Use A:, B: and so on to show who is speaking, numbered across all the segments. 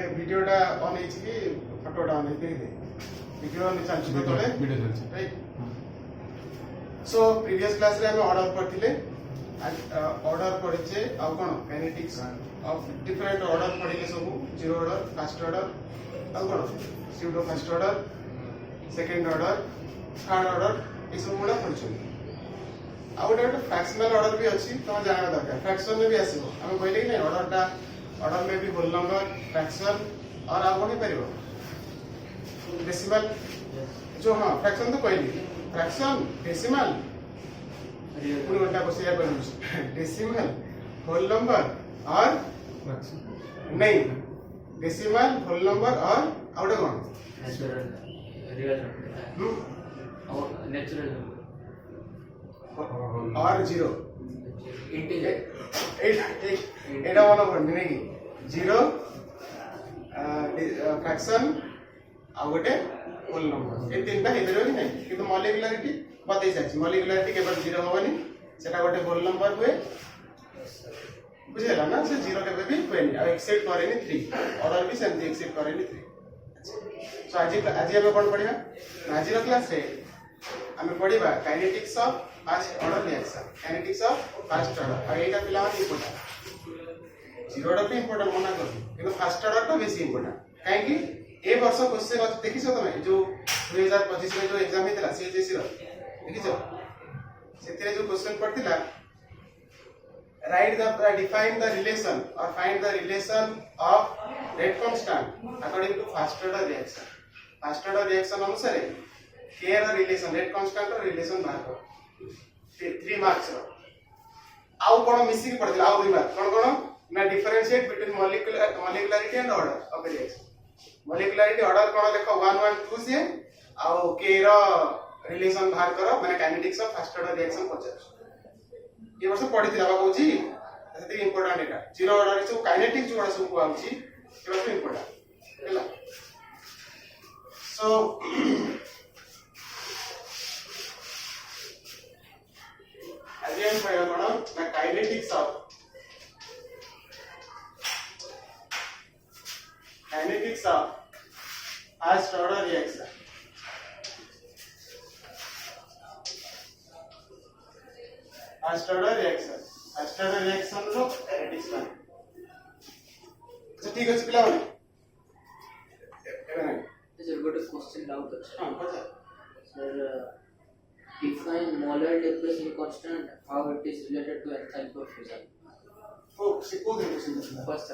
A: ଗୋଟେ ଭିଡିଓଟା ଅନ୍ ହେଇଛି କି ଫଟୋଟା ଅନ୍ ହେଇଛି ଦେଖି ଭିଡିଓ ଚାଲିଛି ତ ତଳେ
B: ଭିଡିଓ ଚାଲିଛି
A: ରାଇଟ୍। सो प्रीवियस क्लास रे हमें ऑर्डर पढ़थिले ऑर्डर पढ़िचे आ कोन काइनेटिक्स ऑफ डिफरेंट ऑर्डर पढ़िले सब जीरो ऑर्डर फर्स्ट ऑर्डर आ कोन pseudo first order second order third order ई सब गुणा पढ़िछु आ गोटे फ्रैक्शनल ऑर्डर भी अछि तो जाना दरकार फ्रैक्शन में भी आसीबो हम कहले कि नहीं ऑर्डर में भी होल नंबर फ्रैक्शन और आ कोन परिबो डेसिमल जो हां फ्रैक्शन तो कहली फ्रैक्शन डेसिमल पूरी घंटा बसिया कर डेसिमल होल नंबर और नहीं डेसिमल होल नंबर और आउट कौन
C: नेचुरल
A: और जीरो
C: इंटीजर
A: एटा मन पड़नी नहीं कि जीरो फ्रैक्शन आ गोटे होल नंबर ए तीनटा हे परबो कि नहीं किंतु मॉलिक्युलरिटी बतै साची मॉलिक्युलरिटी केवल जीरो होबनी सेटा गोटे होल नंबर हुए बुझेला ना से जीरो केबे भी होएनी आ एक्सेप्ट करेनी 3 ऑर्डर भी सेम एक्सेप्ट करेनी 3 सो आज हम कोन पढिबा आज रो क्लास रे हम पढिबा kinetics of first order reaction kinetics of first order आ एटा पिला इंपोर्टेंट जीरो ऑर्डर भी इंपोर्टेंट मना कर किंतु फर्स्ट ऑर्डर तो बेसी इंपोर्टेंट काहे कि ए वर्ष क्वेश्चन अछि देखिसो तमे जो 2025 में जो एग्जाम हेतला सीएचएससी रो देखिसो सेतिरे जो क्वेश्चन पड़तिला write the define the relation और find the relation of rate constant according to first order reaction first order reaction अनुसार के र रिलेशन रेट कांस्टेंट रो रिलेशन बाहर कर 3 मार्क्स रो आउ कोन मिसी के पड़तिला आउ 2 मार्क कोन ना differentiate between molecularity and order of reaction molecularity order कोन देखो 1 1 2 से आउ के रो रिलेशन बाहर करो माने kinetics of first order reaction पचास ये वर्ष पढिथिला बा कहूची सेति इंपोर्टेंट एटा जीरो ऑर्डर से काइनेटिक्स जो सब को आउची ये वर्ष इंपोर्टेंट हैला सो अगेन फायर कोन ना kinetics of first order reaction first order reaction रो काइनेटिक्स मान अच्छा ठीक अछि पिला बोले एबे नहीं
C: सर गोटे क्वेश्चन डाउट अछि
A: हां पता
C: sir define molar depression constant how it is related to enthalpy of fusion
A: तो सिको दे क्वेश्चन
C: फर्स्ट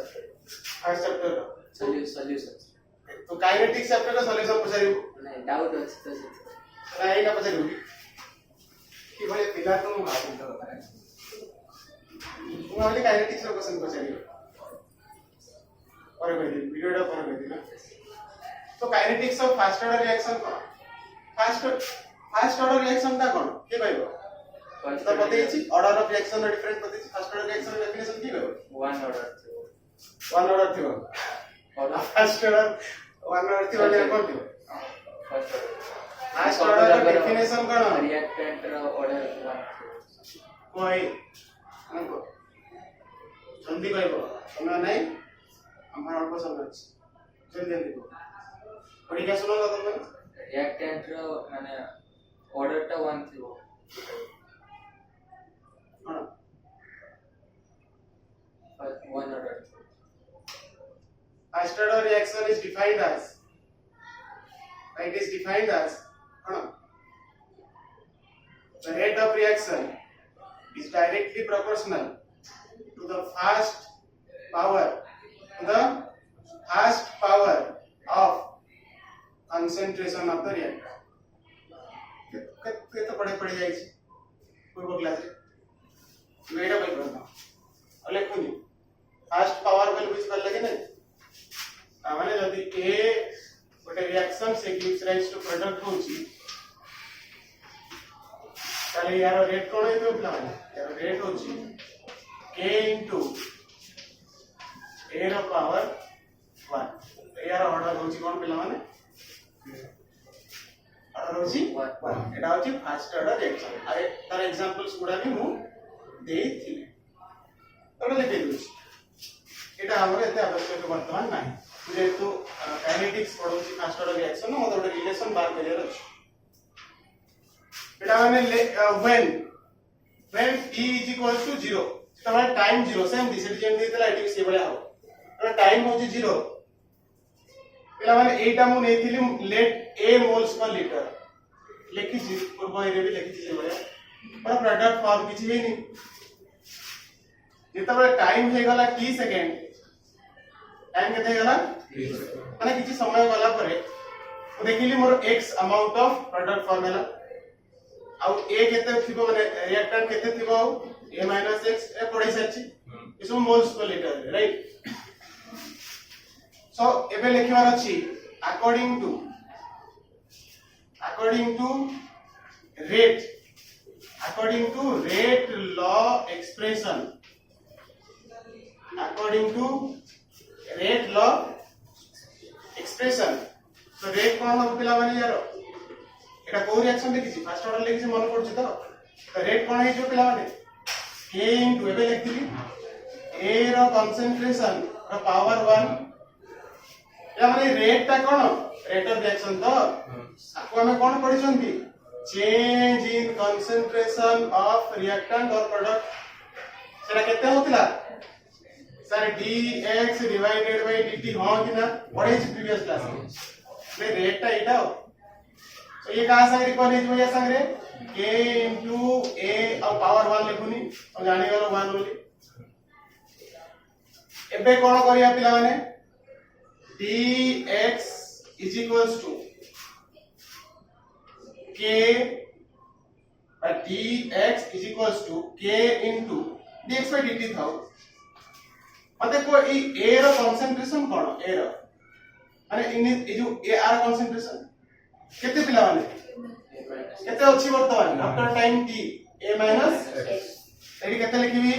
C: चैप्टर सॉल्यूशंस
A: तो काइनेटिक्स चैप्टर का सॉल्यूशन पछारिबो
C: नहीं डाउट अछि तो
A: नहीं ना पछारिबो कि भले पिला तुम भाग दो ମୁଁ ଭାବିଲି କାଇନେଟିକ୍ସ ର क्वेश्चन ପଚାରିବ ପରେ କହିଲି ଭିଡିଓଟା ପରେ କହିଲି ନା तो kinetics of first order reaction कोन फर्स्ट ऑर्डर रिएक्शन ता कोन के कहबो तो पतेछि ऑर्डर ऑफ रिएक्शन रो डिफरेंट पतेछि फर्स्ट ऑर्डर रिएक्शन रो डेफिनेशन की कहबो
C: वन ऑर्डर
A: थियो और फर्स्ट ऑर्डर वन ऑर्डर थियो ले कोन थियो फर्स्ट ऑर्डर रो डेफिनेशन कोन
C: रिएक्टेंट रो ऑर्डर वन
A: कोई हमको जल्दी कहबो समय नहीं हमर अल्प समय अछि जल्दी जल्दी को पढ़ी के सुनो तुम
C: रिएक्टेंट रो माने ऑर्डर टा वन थियो
A: हां
C: one order
A: first order reaction is defined as the rate of reaction is directly proportional to the first power of concentration of the reactor के तो पढ़े जाई छी पूर्व क्लास रे वेटा बोल रहा हूं लेखुनी फर्स्ट पावर बोल बुझ कर लगे नहीं माने जदी ए गोटे रिएक्शन से गिव्स राइज टू प्रोडक्ट होची ताले यार रेट कोन हेतो पिला माने यार रेट होची k into a रो पावर 1 यार ऑर्डर होची कोन पिला माने ऑर्डर होची 1 एटा होची फर्स्ट ऑर्डर रिएक्शन अरे तार एग्जांपल्स गुडा भी मु देइथिले तबे लिखि दुछि एटा हमर एते आवश्यक वर्तमान नाही जेतु काइनेटिक्स पढौची फास्ट ऑर्डर रिएक्शन मते गोटे रिलेशन बार करियर अछि एटा माने when t is equal to 0 तमारे टाइम 0 सेम दिस जेम देतला एटी से बळा हो तो टाइम होची 0 पिला माने एटा मु नेथिली let a moles per litre लेखि छी पूर्व एरे भी लेखि छी से बळा पर प्रोडक्ट फॉर्म किछि भी नहीं जेतबे टाइम हे गला t सेकंड टाइम केते गला माने किछि समय गला परे तो देखिली मोर x amount of product form हैला आउ a केते थिबो माने रिएक्टेंट केते थिबो a x ए पढै सरछि इसो moles per litre right so एबे लिखिबार अछि according to rate law expression तो रेट कोन हो पिला माने यारो एटा को रिएक्शन लिखि छी फर्स्ट ऑर्डर लिखि छी मन पड़छि तो रेट कोन हे जो पिला माने k इनटू एबे लिखिली a रो कंसंट्रेशन रो पावर 1 या माने रेट ता कोन रेट ऑफ रिएक्शन तो आको हमें कोन पढिसंती change in concentration of reactant और प्रोडक्ट सेटा केते होतिला sir dx divided by dt हां कि ना पढै छी प्रीवियस क्लास में रेट ता एटा हो तो ये कहां संग रिकॉल हे जो संग रे k into a और पावर 1 लिखुनी और जानि गलो 1 बोली एबे कोन करिया पिला माने dx is equals to k dx is equals to k into dx by dt था मते को ई a रो कंसंट्रेशन कोन a रो माने इन ए जो a r कंसंट्रेशन केते पिला माने केते अछि वर्तमान after time t a minus एडी केते लिखिबी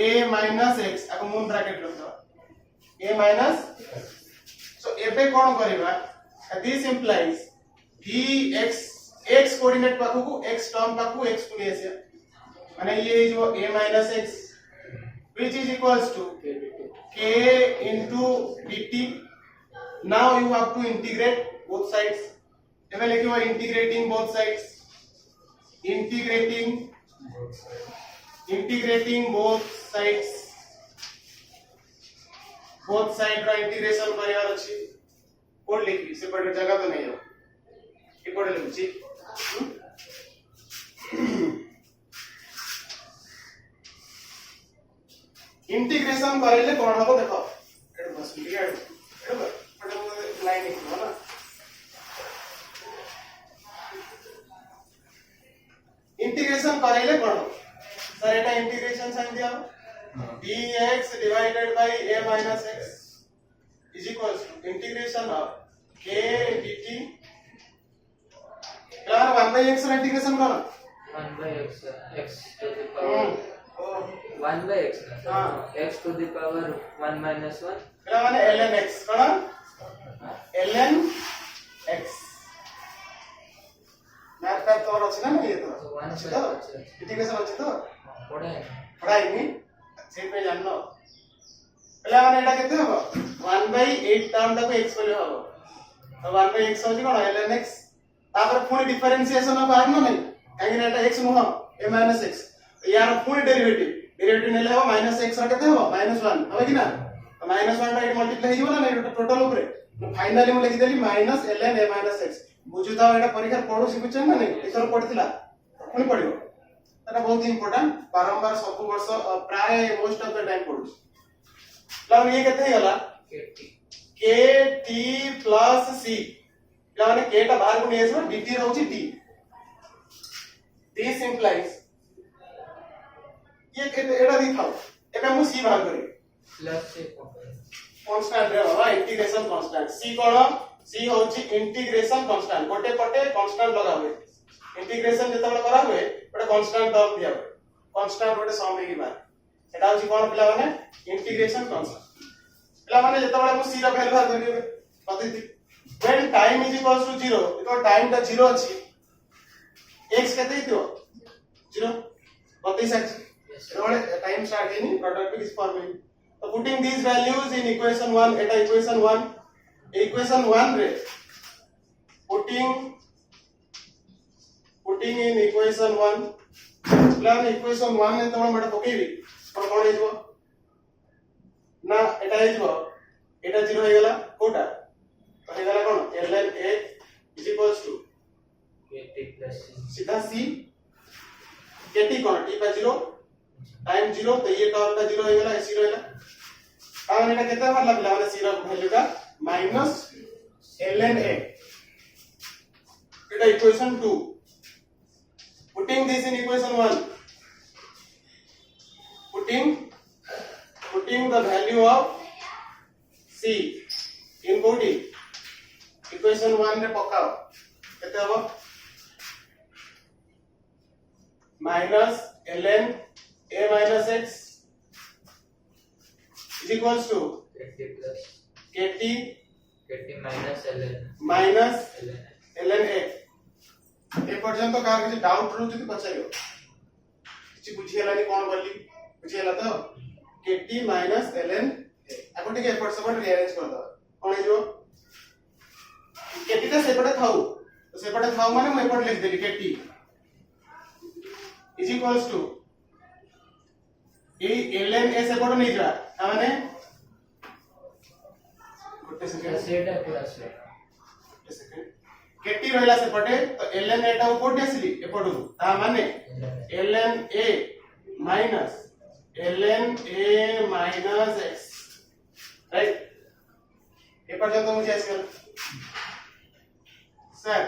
A: a माइनस x आको मून ब्रैकेट रख दो a माइनस सो एबे कोन करबा this implies dx x coordinate पाखु को x टर्म पाखु x को लेसे माने ये जो a minus x which is equals to k into dt now you have to integrate both sides एबे लिखिबो integrating both sides both side रा इंटीग्रेशन करियार अछि कोड लिखि से पड़े जगह तो नहीं हो ए कोड लिखि इंटीग्रेशन करले कोन हबो देखो एड बस लिया एड बस लाइन लिखो ना इंटीग्रेशन करले कोन सर एटा इंटीग्रेशन साइन दिया dx divided by a minus x is equals to integration of k dt यार 1 by x रा इंटीग्रेशन करो
C: 1 by x to the power 1 by x हां x to the power 1 minus 1 एला माने ln x कोन ln x math का तो अछि ना ये तो इंटीग्रेशन अछि तो पढ़ाई नहीं से पे जानलो एला माने एटा केते हो 1 by 8 टर्म तक x बोले हो तो 1 by x होची कोन ln x तापर पुनी डिफरेंशिएशन ऑफ r न नहीं काहे ना एटा x नुह a minus x यार पुनी डेरिवेटिव नेले हो -x रा केते हो -1 हो कि ना तो -1 रा एट मल्टीप्लाई हिजो ना एटा टोटल ऊपर फाइनली मु लिखि देली -ln a minus x बुझुता एटा परीक्षा पढो सिकुछ ना नहीं एथर पढितला पुनी पढियो एटा बहुत इंपोर्टेंट बारंबार सब वर्ष प्राय मोस्ट ऑफ द टाइम पढु लाव ये केते गला kt plus c ला माने k टा बाहर को नै आछो dt रहउची t दिस इंप्लाइज ये एटा दिखाओ एटा मु c बाहर करी प्लस c
A: कांस्टेंट रे बाबा इंटीग्रेशन कांस्टेंट c कोन c होची इंटीग्रेशन कांस्टेंट गोटे पटे कांस्टेंट लगा हुए इंटीग्रेशन जेतबे करा हुए गोटे कांस्टेंट टर्म दिया हुए कांस्टेंट गोटे सम हे की बात एटा होची कोन पिला माने इंटीग्रेशन कांस्टेंट पिला माने जेतबे मु c रा वैल्यू बाहर करिवे पद्धति when time is equals to 0 तो टाइम ता 0 अछि x केते हितो 0 32 अछि एबे टाइम स्टार्ट हेनी प्रोडक्ट इज फॉर्मिंग तो putting these values in equation 1 eta equation 1 रे putting in equation 1 plus equation 1 ने तो मडा पकेबी पर कोन हेजबो ना एटा हेजबो एटा 0 हे गेला कोटा तो हे गेला कोन ln a is equals to
B: kt plus c
A: सीधा c kt कोन t पर 0 टाइम 0 तो ये टर्म का 0 हो गेला 0 हेला अब एटा केते बार लागला माने c रो वैल्यू का minus ln a Etah equation 2 putting this in equation 1 putting the value of c in body equation 1 रे पकाओ केते हबो minus ln a minus x is equals to
B: kt plus
A: kt
B: minus ln
A: minus
B: ln
A: ln a ए पर्यंत car किसी doubt रु जति पछाइयो किछि बुझियलानी कोन बोली बुझियला तो kt minus ln a आपण टिके एफर्ट सब रीअरेंज कर दो कोन हेजो kt ता सेपटे थाउ तो सेपटे थाउ माने मैं एफर्ट लिख देली kt is equals to A ln a सेपटे नहीं जा माने गोटे सेकंड
B: सेटा पूरा से
A: गोटे सेकंड kt रहला सेपटे तो ln a टा कोटे आसीली एपडु ता माने ln a minus x right ए पर्यंत मुझे आसगल sir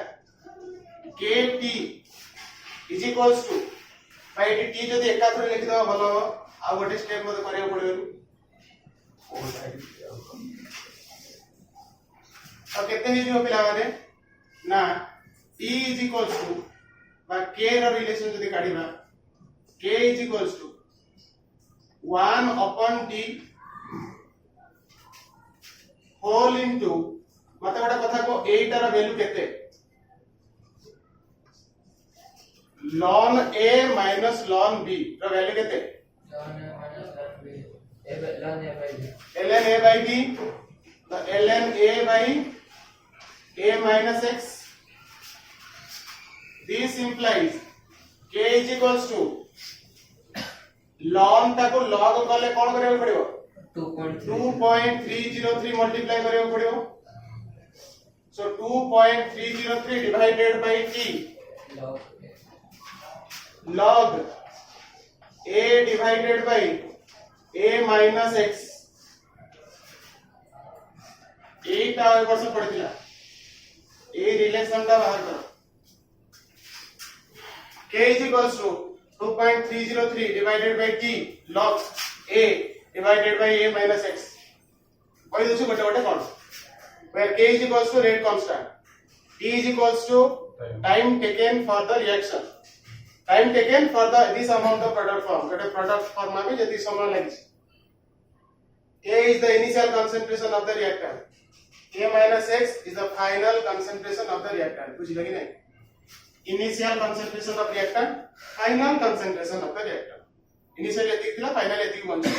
A: kt is equals to भाई t जदी एकाथरे लिखि दवा भलो आ गोटे स्टेप मते करिया पड़ियो अब केते हे जो पिला माने ना t is equals to बा k रो रिलेशन जदी काढिबा k is equals to 1 upon t whole into मते बडा कथा को 8 रा वैल्यू केते ln a minus ln b रो वैल्यू केते
B: ln a minus ln b ln a by b
A: ln a by b तो ln a by a minus x this implies k is equals to ln ताको log कले कोन करियो पड़ियो 2.303 multiply करियो पड़ियो so 2.303 divided by t log a divided by a minus x एटा वर्ष पड़ितला a relation ता बाहर करो k is equals to 2.303 divided by t log a divided by a minus x कोई दोछु गोटे गोटे कोन where k is equals to rate constant t is equals to time taken for the reaction time taken for the this amount of product form गोटे product form में जति समय लागि a is the initial concentration of the reactant a minus x is the final concentration of the reactant बुझि लगी नहीं initial concentration of reactant final concentration of the reactant initial एतिक थिला final एतिक बन जाय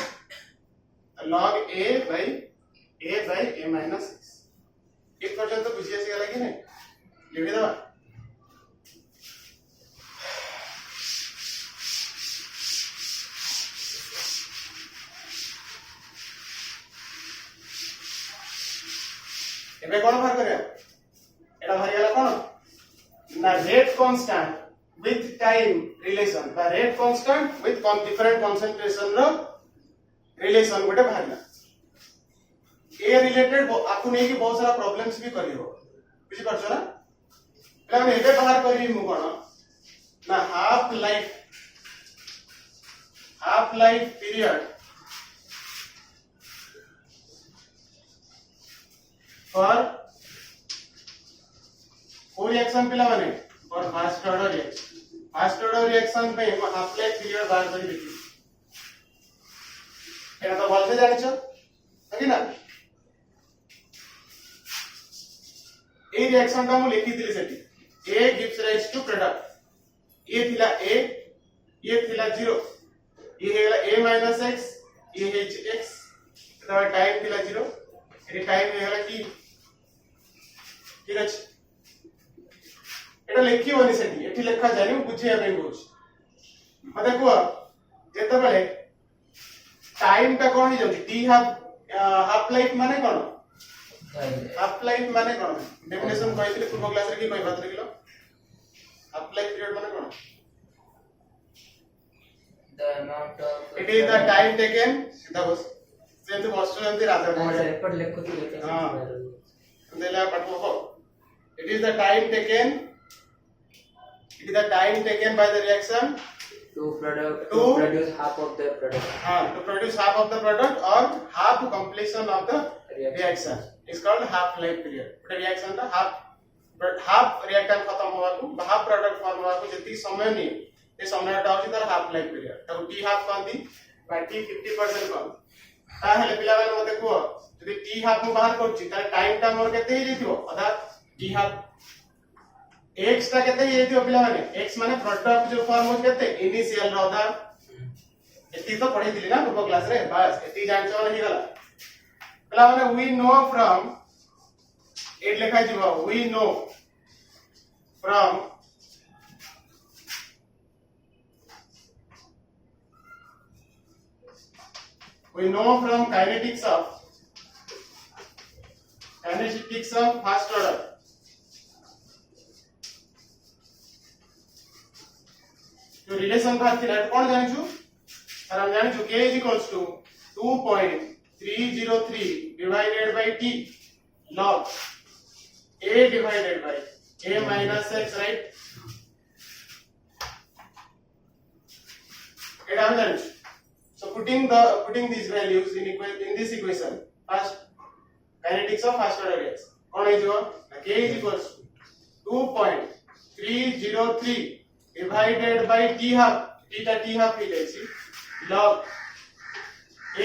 A: log a by a minus x एक पर्यंत बुझि आसी गला कि नहीं लिखि दबा एबे कोन बाहर करिया एटा बाहर गेला कोन ना rate constant with time relation बा rate constant with different concentration row relation गोटे बाहरला ए रिलेटेड आपको नहीं कि बहुत सारा प्रॉब्लम्स भी करियो बुझि परछो ना पहले हम एबे बाहर करी मु कोन ना half life period for four reaction पिला माने और first order reaction पे हाफ लाइफ पीरियड बाहर करी देखी एटा तो बोलते जानिछो है ना ए रिएक्शन का मु लिखि दिली सेठी a gives rise to product ये थिला a ये थिला 0 ये हेला a minus x ये है x तो टाइम थिला 0 एटी टाइम हे गला की ठीक अछि एटा लिखिबोनी सेठी एठी लेखा जानि बुझिया पे बोछ मते को जेते बेले टाइम का कोन हे जति टी हाफ लाइफ माने कोन हाफ लाइफ माने कोन डेफिनेशन कहइतिले पूर्व क्लास रे की कहि बात रखिलो हाफ लाइफ पीरियड माने कोन
B: the amount of
A: it is the time taken सीधा बस जेंति बस्तु जेंति राजा कोन
B: एपट लेखुथिले
A: हां देला पटको it is the time taken by the reaction
B: to
A: To
B: produce half of the product.
A: to produce half of the product or half completion of the reaction is called half life period but reaction का half reactant खत्म होवा को half product form होवा को जति समय नहीं ए समय टा होची तार half life period तो t half कहंती बा t 50% कहंती ता हेले पिला माने मते को जदि t half मु बाहर करछि तार टाइम टा मोर केते हे जइथिबो अदा t half x टा केते हे जइथिबो पिला माने x माने प्रोडक्ट जो फॉर्म हो केते इनिशियल रो अदा एती तो पढै दिली ना पूर्व क्लास रे बस एती जानछो माने ही गला पिला माने we know from एट लेखा जीवा we know from kinetics of first order जो रिलेशन बात थी कौन जानिछु और हम जानिछु k is equals to 2.303 divided by t log a divided by a minus x right it हम जानिछु so putting these values in this equation first kinetics of first order reaction कौन है जो k is equals to 2.303 divided by t half t half ही जाइछि log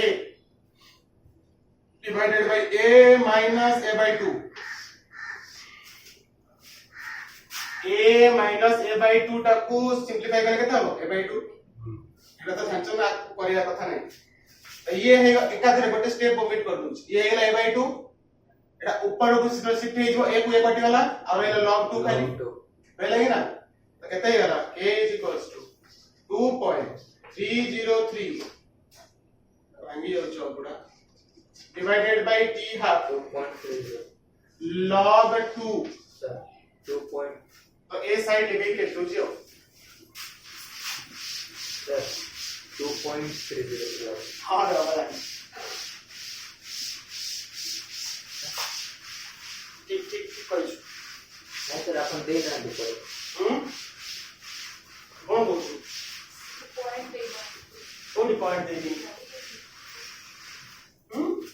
A: a divided by a minus a by 2 a minus a by 2 टाकू simplify करके केते हो a by 2 एटा तो जानछो ना करिया कथा नै तो ये है एकाथरे गोटे स्टेप ओमिट कर दूछ ये हेला a by 2 एटा ऊपर को शिफ्ट हे जो a को a कटि वाला और एला log 2 खाली पहले ही ना तो केते हेला k is equals to 2.303 अंगी हो चौगुड़ा divided by t half
B: 2.30
A: log 2
B: sir 2.
A: तो a साइड लेके लिख दो जियो
B: Sir 2.30
A: हां बराबर ठीक कहिछु
B: नहीं सर अपन दे ना दे पर
A: कौन बोलछु कोन पॉइंट दे दी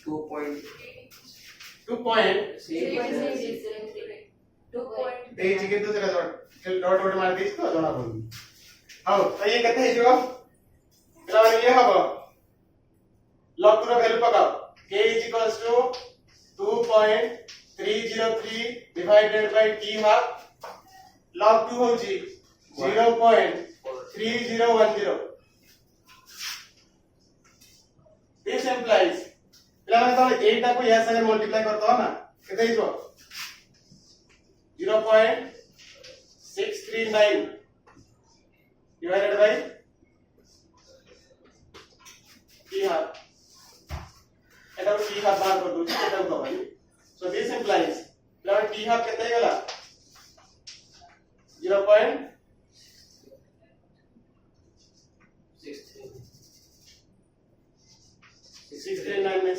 A: 2.6 दे जी तो सेटा डॉट डॉट मार देछ तो जणा पड़ू हां तो ये कते हिजो पिला माने ये हबो log 2 रो वैल्यू पकाओ k = 2.303 divided by t half log 2 होची 0.3010 this implies पिला माने तो 8 टा को या संगे मल्टीप्लाई करतो ना केते हिजो 0.639 divided by t half eta t half बाहर कर दो eta को भाई so this implies plan t half केते गला 0.639 में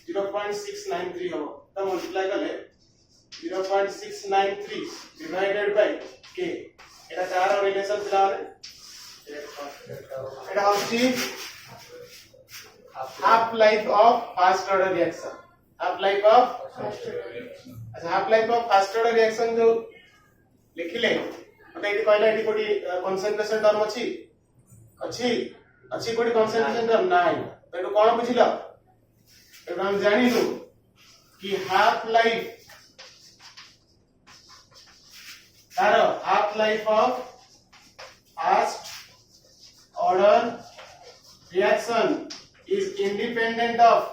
A: 0.693 हो तो मल्टीप्लाई करले 0.693 divided by k এটা কার রিলেশন দিলা মানে এটা হচ্ছে half life of first order reaction half life of अच्छा half life of first order reaction जो लिखिले मते एटी कहला एटी कोडी कंसंट्रेशन टर्म अछि कोडी कंसंट्रेशन टर्म नाही तो एटु कोन बुझिलो एटु हम जानिलु कि half life taro half life of first order reaction is independent of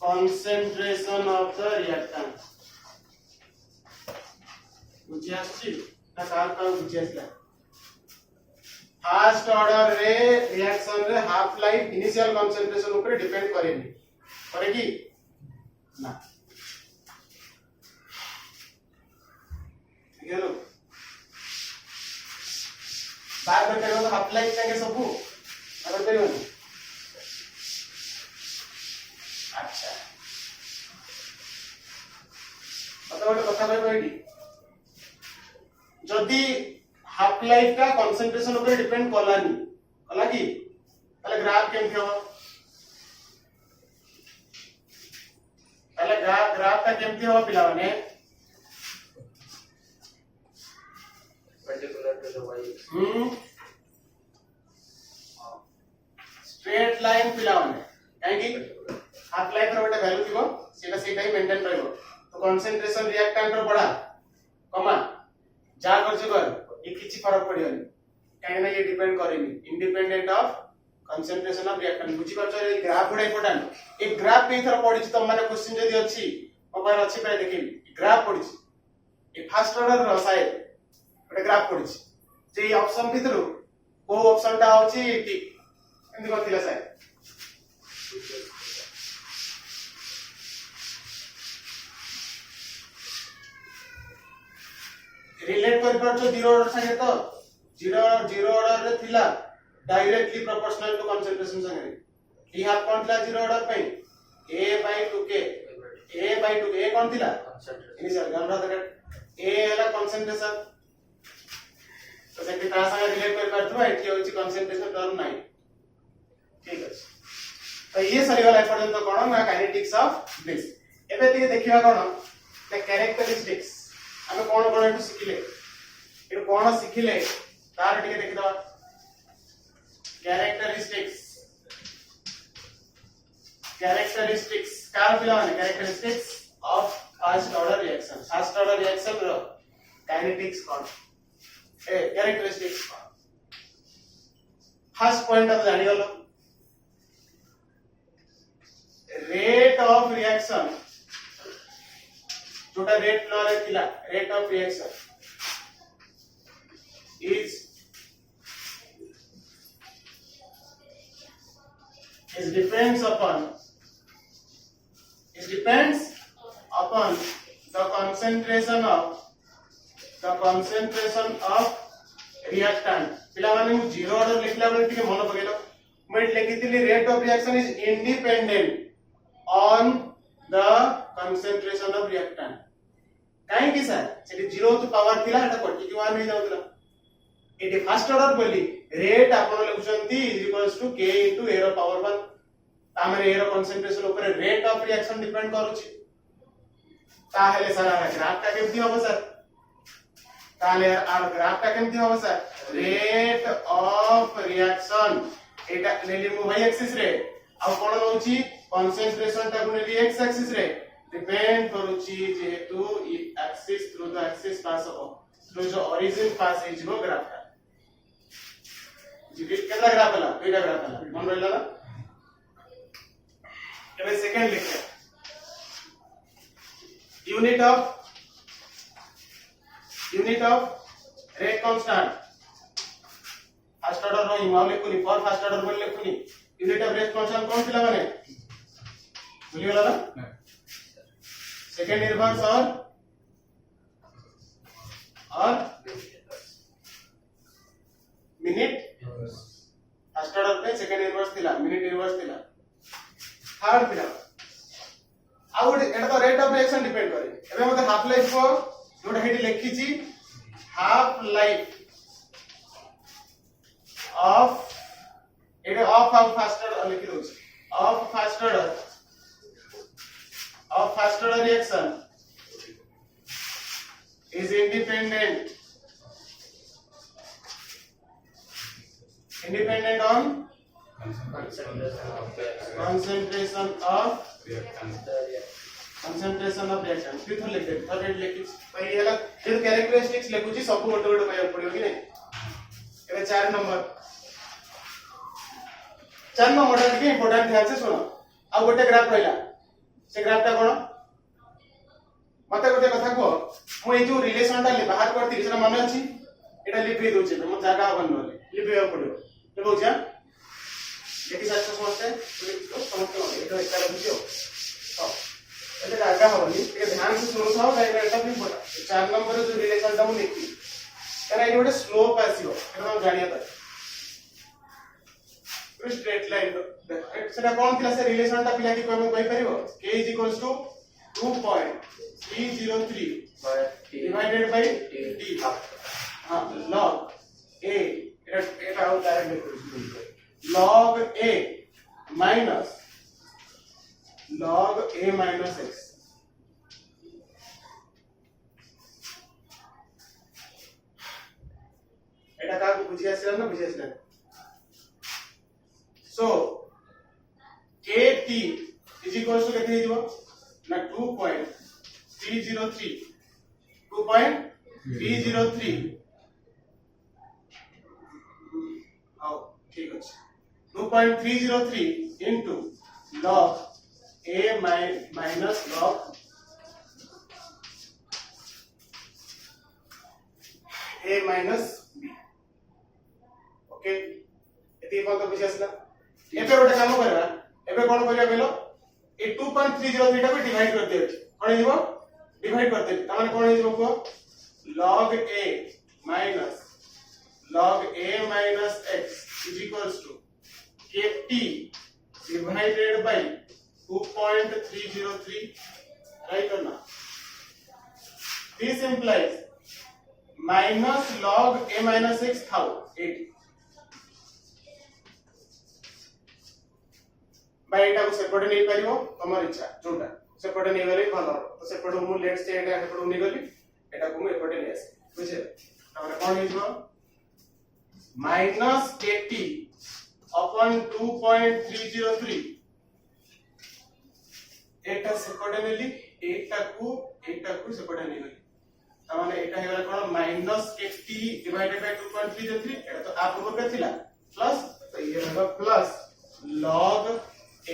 A: concentration of the reactant. बुझी आछि ना कार का बुझी आछला फर्स्ट ऑर्डर रे रिएक्शन रे हाफ लाइफ इनिशियल कंसंट्रेशन ऊपर डिपेंड करेनी करेगी ना हेलो बार बार करो तो हाफ लाइफ संगे सब अगर करियो अच्छा मतलब कथा कहबो जदि हाफ लाइफ का कंसंट्रेशन ऊपर डिपेंड कलानी कला की ताले ग्राफ केम थियो ताले ग्राफ का केम थियो पिला माने
B: particular to the y
A: straight line पिला माने काहे की हाफ लाइफ रो गोटे वैल्यू थिबो सेटा सेटा ही मेंटेन रहइबो तो कंसंट्रेशन रिएक्टेंट रो बढ़ा कमा जा कर ये किछि फरक पड़ियोनी काहे ना ये डिपेंड करेनी independent of concentration of reactant बुझी परछ ये ग्राफ बड़ा इंपोर्टेंट एक ग्राफ पे थर पड़ी त माने क्वेश्चन जदी अछि मोबाइल अछि पे देखिबी ग्राफ पड़ी ये फर्स्ट ऑर्डर रो शायद ଗୋଟେ ଗ୍ରାଫ ପଡିଛି ଯେ এই ଅପସନ ଭିତରୁ କୋଉ ଅପସନ ଟା ହଉଛି ଠିକ ଏମିତି କରିଥିଲା ସାର୍ रिलेट कर परछो जीरो ऑर्डर संगे तो जीरो ऑर्डर रे थिला डायरेक्टली प्रोपोर्शनल टू कंसंट्रेशन संगे ई हाफ कोन थिला जीरो ऑर्डर पे a/2k a/2k कोन थिला इनिशियल गमरा तक a हला कंसंट्रेशन तो से ता संगे रिलेट कर परथु एठी होची कंसंट्रेशन टर्म नाही ठीक अछि तो ये सरी वाला पर्यंत कोन ना काइनेटिक्स ऑफ ब्लिस एबे ଟିକେ देखिबा कोन द कैरेक्टरिस्टिक्स ଆମେ कोन कोन एटु सिखिले एटु कोन सिखिले तार ଟିକେ देखिदवा कैरेक्टरिस्टिक्स कार पिला माने characteristics of first order reaction रो काइनेटिक्स कोन ए कैरेक्टरिस्टिक्स फर्स्ट पॉइंट आप जानि गलो रेट ऑफ रिएक्शन जोटा रेट लॉ रे थिला rate of reaction is depends upon the concentration of reactant पिला माने मु जीरो ऑर्डर लिखला बेले टिके मन पकेलो मैं लिखितली rate of reaction is independent on the concentration of reactant काहे की सर सेठी 0 टू पावर थिला एटा कटि 1 हो जाउतला एटी फर्स्ट ऑर्डर बोली रेट आपण लिखुचंती is equals to k into a रो पावर 1 तामरे a रो कंसंट्रेशन ऊपर रेट ऑफ रिएक्शन डिपेंड करूची ताहेले सर आ ग्राफ का केमती होबो सर ताले आ ग्राफ का केमती होबो सर रेट ऑफ रिएक्शन एटा लेली मु y एक्सिस रे आ कोन रहउची कंसंट्रेशन ता गुनेली x एक्सिस रे डिपेंड करूची जेहेतु E axis through the axis pass हो थ्रू जो ओरिजिन पास है जो ग्राफ का जी केतना ग्राफ हला दुईटा ग्राफ हला मन रहला ना एबे सेकंड लिखे unit of rate constant first order रो इमाव लिखुनी फॉर फर्स्ट ऑर्डर बोल लिखुनी यूनिट ऑफ रेट कांस्टेंट कौन थिला माने भूली गला ना सेकंड इनवर्स और मिनिट फर्स्ट ऑर्डर पे सेकंड इनवर्स थिला मिनिट इनवर्स थिला थर्ड थिला आउट एटा तो रेट ऑफ रिएक्शन डिपेंड करे एबे मते हाफ लाइफ को जोटा हेडी लिखी छी half life of Etah of first order लिखि दो of first order reaction is independent on concentration of concentration of reaction फिर थोड़ा लिख दे थोड़ा रेट लिखी तो ये वाला फिर कैरेक्टरिस्टिक्स लिखुची सब गोटे गोटे कहया पड़ियो कि नहीं एबे 4 नंबर 4 नंबर टा के इंपोर्टेंट ध्यान से सुनो आ गोटे ग्राफ रहला से ग्राफ टा कोन मते गोटे कथा को मु ए जो रिलेशन टा बाहर करती सेटा मन अछि एटा लिखि दोचे म जागा बन नले लिखिया पड़ियो ले बुझा देखि साथ समझते समझते एटा एटा बुझियो हां एटा जागा होनी ए ध्यान से सुनो थाओ काहे एटा भी बता 4 नंबर जो रिलेशन टा मु लिखि कारण ए गोटे स्लोप आसीबो एटा हम जानिया था स्ट्रेट लाइन सेटा कोन थिला से रिलेशन टा पिला की कोन कहि परिबो k 2.303 divided by d हां log a Etah out direct log a minus log a minus x एटा का बुझी आसिला ना बुझी आसिला so kt is equals to केते हिजो ना 2.303 आओ ठीक अछि 2.303 into log a minus log a minus b okay एती कोन तो बुझी आसिला एबे गोटे काम करबा एबे कोन करिया कहलो ए 2.303 टा को डिवाइड कर दियो कोन हिजो डिवाइड करते त माने कोन हिजो को log a minus log a minus x is equals to kt divided by 2.303 right or not this implies minus log a minus x how 8 by एटा को सेपरेट नै परिबो तमर इच्छा जोटा सेपरेट नै गले भलो तो सेपरेट मु लेट्स से एटा सेपरेट नै गली एटा को मु एपरेट नै आसे बुझे तमरे कोन हिजो minus kt upon 2.303 एटा सेपरेट नेली एटा को सेपरेट नै गली तमाने एटा हेला कोन minus kt divided by 2.303 एटा तो आप ऊपर पे थिला प्लस तो ये होगा प्लस log ए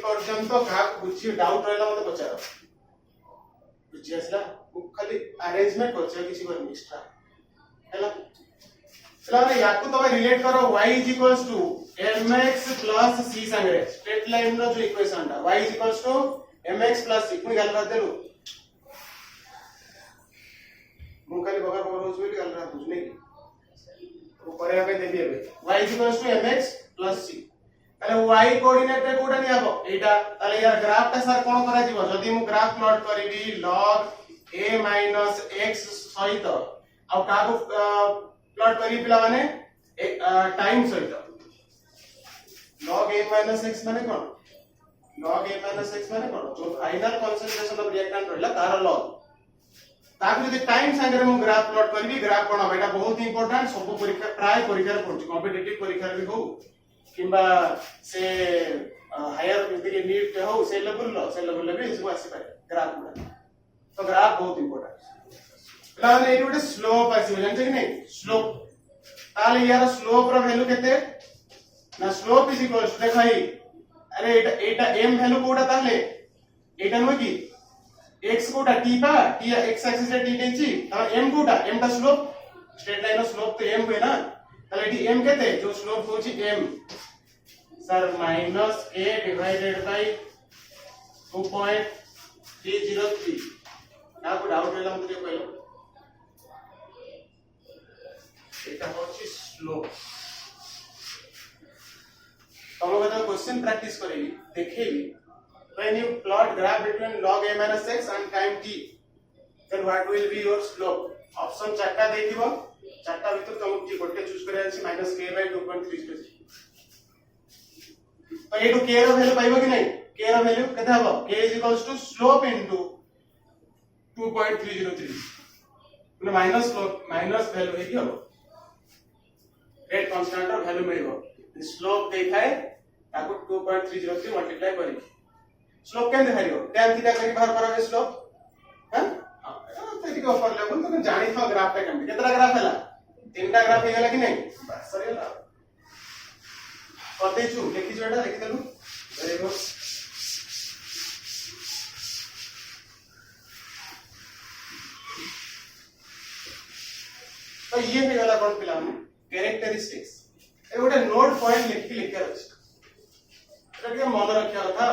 A: पर्यंत का कुछ डाउट रहला मते पचारो बुझी आसला खाली अरेंजमेंट करछ किछि कर एक्स्ट्रा हैला चला रे याकू तो रिलेट करो y mx c संगे स्ट्रेट लाइन रो जो इक्वेशन ता y mx c पुनी गाल कर देलु मु खाली बगर बगर होछ बोली गाल कर बुझने को करे पे दे दिए y mx c ताले y कोऑर्डिनेट रे कोडा नि आबो एटा ताले यार ग्राफ ता सर कोन करा जीवो जदी मु ग्राफ प्लॉट करिबी log a minus x सहित आ का को प्लॉट करी पिला माने टाइम सहित log a minus x माने कोन log a minus x माने कोन जो फाइनल कंसंट्रेशन ऑफ रिएक्टेंट रहला तार log ताकि यदि टाइम संगे मु ग्राफ प्लॉट करिबी ग्राफ कोन बेटा बहुत इंपोर्टेंट सब परीक्षा प्राय परीक्षा रे पड़छ कॉम्पिटिटिव परीक्षा रे हो किंबा से हायर के नीट के हो से लेवल भी इसको आसी पाए ग्राफ में तो ग्राफ बहुत इंपोर्टेंट प्लान ए गोटे स्लोप आसी जानते कि नहीं स्लोप ताले यार स्लोप रो वैल्यू केते ना स्लोप इज इक्वल टू देखा ही अरे एटा m वैल्यू कोडा ताले एटा नो की x कोडा t पा t x एक्सिस रे t देची त m कोडा m दा स्लोप स्ट्रेट लाइन रो स्लोप तो m होय ना ताले एटी m केते जो स्लोप होची m sir minus a divided by 2.303 ना को डाउट रहला मते कहलो एटा होची स्लोप तम बता क्वेश्चन प्रैक्टिस करेगी देखेगी when you plot graph between log a minus x and time t then what will be your slope option चारटा देखिबो चारटा भीतर तुम की गोटे चूज करे अछि -k/2.303 तो एटू k रो वैल्यू पाइबो कि नहीं k रो वैल्यू केते हबो k slope into 2.303 মানে माइनस स्लोप माइनस वैल्यू हे कि हबो रेट कांस्टेंट वैल्यू मिलिबो स्लोप देखाए ताको 2.303 मल्टीप्लाई करी स्लोप केमते हारियो tan थीटा करी बाहर करो स्लोप हां एटा तो ऊपर लेवल तो जानि था ग्राफ पे केमते केतरा ग्राफ हैला तीनटा ग्राफ हे गेला कि नहीं बस सरी होला कर देछु लिखि जो एटा लिखि देलु वेरी गुड तो ये भी वाला कौन पिला में कैरेक्टरिस्टिक्स ए गोटे नोट पॉइंट लिखकर अछि एटा के मन रखिया था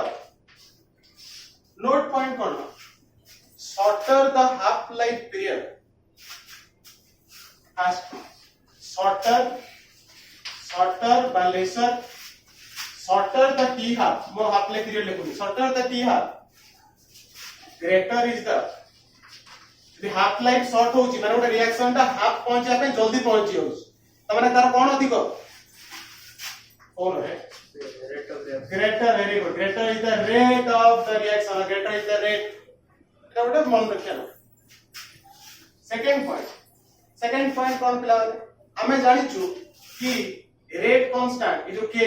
A: नोट पॉइंट कौन shorter the half life period fast shorter बा lesser shorter the T half मो हाफ लाइफ पीरियड लिखुनी shorter the T half greater is the the half life short होची माने ओटा रिएक्शन ता हाफ पहुंचा पे जल्दी पहुंची होची त माने तार कोन अधिक कोन है greater very good greater is the rate of the reaction greater is the rate एटा ओटा मन रखिया सेकंड पॉइंट कोन पिला हमें जानि छु कि रेट कांस्टेंट जो k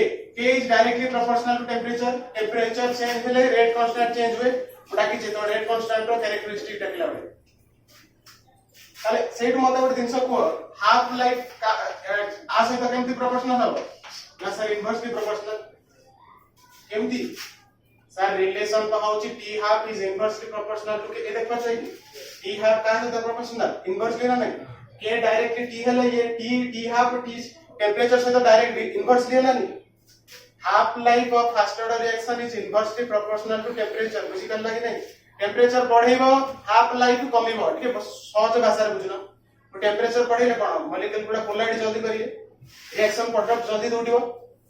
A: is directly proportional to temperature change होले रेट कांस्टेंट चेंज हुए ओटा कि जे तो रेट कांस्टेंट रो कैरेक्टरिस्टिक देखला बे ताले सेट मते गोटे जिंस को हाफ लाइफ आ सहित केमती प्रोपोर्शनल हो ना सर इनवर्सली प्रोपोर्शनल केमती सर रिलेशन तो होची t half is inversely proportional to k देखबा चाहिए टी हाफ का सहित प्रोपोर्शनल इनवर्सली ना नहीं के डायरेक्टली टी हेले ये टी हाफ टी टेंपरेचर से तो डायरेक्ट इनवर्सली है ना नहीं half life of first order reaction is inversely proportional to temperature बुझी कर लगे नहीं टेंपरेचर बढ़ेबो हाफ लाइफ कमिबो ठीक है सहज भाषा रे बुझना तो टेंपरेचर बढ़ेले कोन मॉलिक्यूल पूरा पोलराइड जल्दी करिए रिएक्शन प्रोडक्ट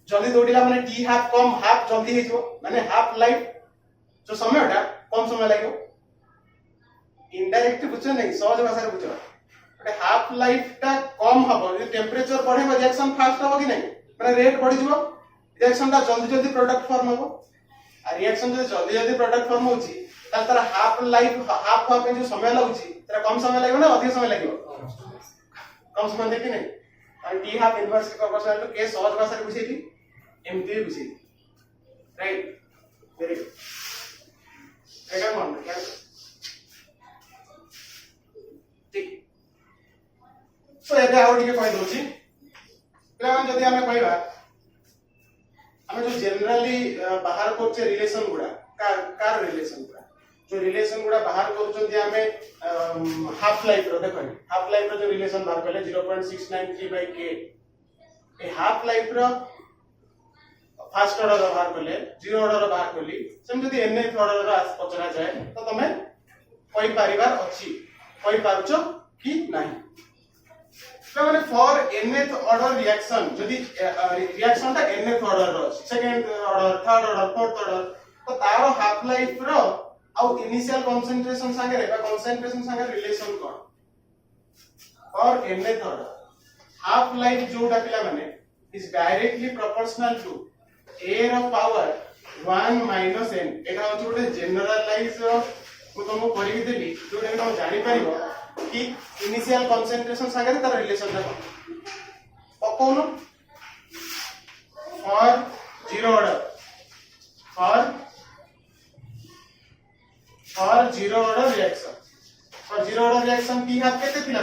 A: जल्दी दौड़िला माने टी हाफ कम हाफ जल्दी हे जो माने हाफ लाइफ जो समयटा कम समय लागो इनडायरेक्ट बुझ नहीं सहज भाषा रे बुझ बट हाफ लाइफ ता कम हबो जे टेंपरेचर बढ़ेबो रिएक्शन फास्ट हबो कि नहीं माने रेट बढ़ि जबो रिएक्शन ता जल्दी प्रोडक्ट फॉर्म हबो आ रिएक्शन जो जल्दी प्रोडक्ट फॉर्म होची तार हाफ लाइफ हाफ पे जो समय लागुची तेरा कम समय लागो ना अधिक समय लागो कम समय देखि नहीं और t half inverse proportional to k सहज भाषा रे बुझेली एमती बुझेली राइट वेरी गुड एटा मन क्या ठीक सो एटा आउ टिके कहि दोची पिला जदी हमें कहबा हमें जो जनरली बाहर करछे रिलेशन गुडा कार रिलेशन गुडा जो रिलेशन गुडा बाहर करूछन हमें हाफ लाइफ रो देखो हाफ लाइफ रो जो रिलेशन बाहर करले 0.693/k ए half life row first order बाहर करले जीरो ऑर्डर बाहर करली सेम जदी nth ऑर्डर रो पचरा जाए तो तमे कोई परिवार अछि कोई पारुछो कि नाही तो माने फॉर nth ऑर्डर रिएक्शन जदी रिएक्शन ता nth ऑर्डर रो second order third order fourth order तो तारो हाफ लाइफ रो आउ इनिशियल कंसंट्रेशन संगे रे कंसंट्रेशन संगे रिलेशन कोन और nth ऑर्डर हाफ लाइफ जोटा पिला माने is directly proportional to a रो पावर 1 - n एटा होछ गोटे जनरलाइज को तुमको करि देली जोटा तुम जानि परिबो कि इनिशियल कंसंट्रेशन संगे तार रिलेशन ता पकोनो for zero order for zero order reaction T half केते थिला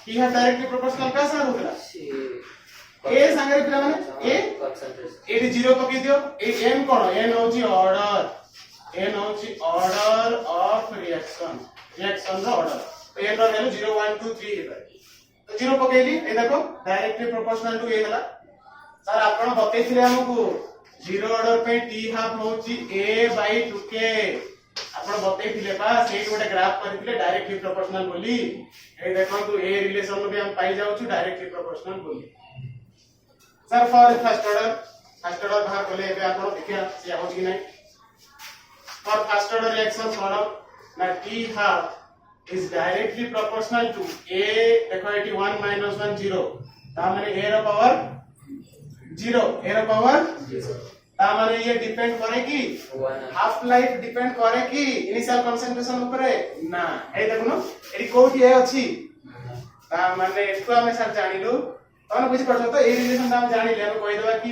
A: टी हाफ डायरेक्टली प्रोपोर्शनल का सार होतला ए संगे पिला माने ए एटी जीरो पके दियो ए n कोन n होची ऑर्डर ऑफ रिएक्शन रो ऑर्डर तो n रो वैल्यू 0 1 2 3 हेबा तो जीरो पकेली ए देखो डायरेक्टली प्रोपोर्शनल टू ए हला सर आपण बतेथिले हमकु जीरो ऑर्डर पे टी हाफ होची a/2k आपण बतेथिले बा सेट गोटे ग्राफ करथिले डायरेक्टली प्रोपोर्शनल बोली ए देखंतु ए रिलेशन भी हम पाई जाउ छु डायरेक्टली प्रोपोर्शनल बोली सर फॉर फर्स्ट ऑर्डर बाहर करले एबे आपण देखिया से होची कि नै फॉर फर्स्ट ऑर्डर रिएक्शन कोन ना t half is directly proportional to a देखो एटी 1 - 1 0 ता माने a रो पावर 0 a रो पावर 0 ता माने ये डिपेंड करे कि हाफ लाइफ डिपेंड करे कि इनिशियल कंसंट्रेशन ऊपर ना ए देखनो एटी कोठी ए अछि ता माने एतो हमें सर जानिलु तने बुझि पड़छो तो ए रिलेशन हम जानिले हम कहि देबा कि